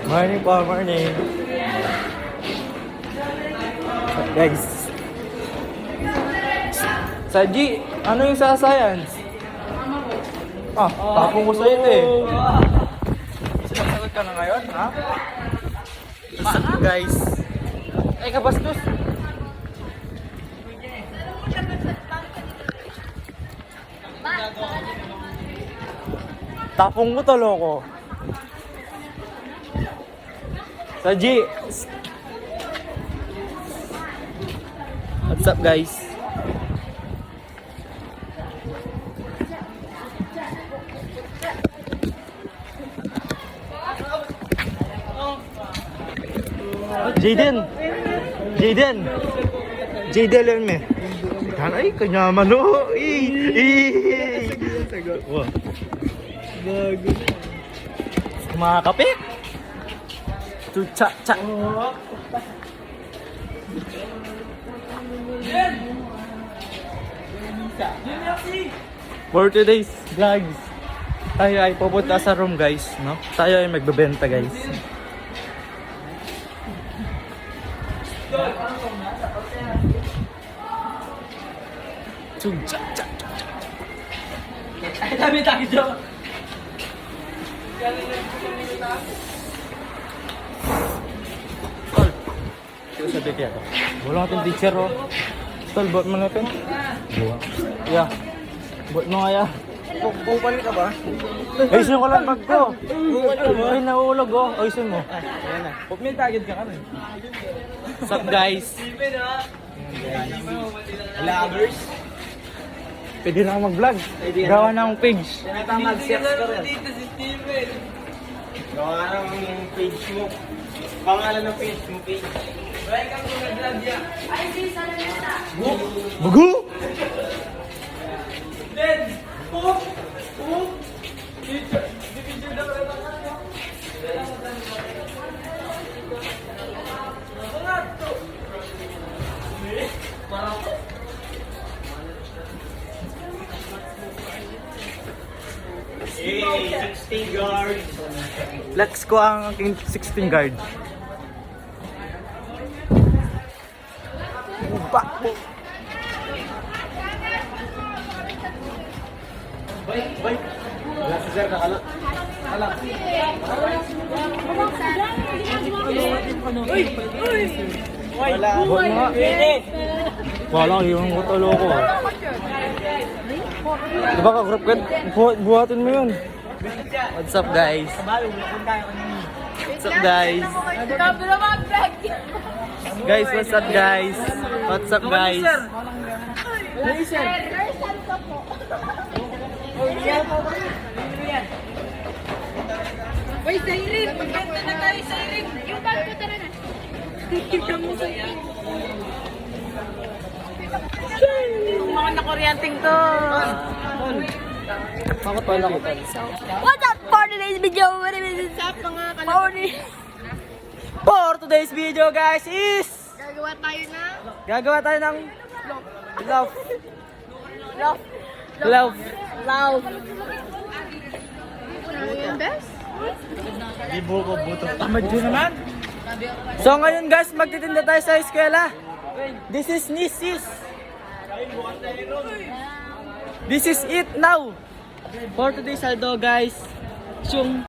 Morning po, morning. Guys. Sa G, ano yung sa science? Tapong ko sa ito eh. Sinasagot ka na ngayon, ha? What's up, guys? Ay, kabastos. Tapong mo to, loko. Sa G. What's up, guys? Jaden! Jaden! Jaden me. Ay, kanyaman o! Wow. Kumakapit! Chucha-cha! For today's vlogs, tayo ay pupunta sa room, guys, no? Tayo ay magbebenta, guys. Chucha-cha! Ay, dami tayo dyan! Tol, ito sa dito yato. Wala natin teacher, oh. Tol, buat mo natin. Buwa. Yeah. Buat mo nga, ya. Pupunin ka ba? Ayusin ko lang bag ko. Ay, nauulog, oh. Ayusin mo. Ayan na. Huwag may target ka kami. What's up, guys? Vloggers. Pwede na ako mag-vlog. Gawa na akong page. Mag-search ka rin. Gawa na ang page mo. Pangalan ng page mo, page. Welcome to the vlog ya. Bugu! Hey, 16 guards. Flex ko ang aking 16 guard. Bakbo! Bye. Wala si Sir, nakala. Wala. Buhat mo nga. Wala, yung utalo ko. Diba ka, group kat? Buhatin mo yun. What's up, guys? What's up, guys? Guys, what's up, guys? What's up, guys? Uy, Siren! Magkanta na tayo, Siren! Yung bag ko, tara na! Tignan mo sa yung mga nakuryanteng to! Bakit pala ko? What's up for today's video? What's up mga kalaponi? For today's video, guys, is... Gagawa tayo ng Love. love. Love. Love. Ano yung best? Ibo ko buto. Tamad yun naman. So ngayon, guys, magtitinda tayo sa eskwela. This is Nisis. This is it now. For today's saldo, guys. Yung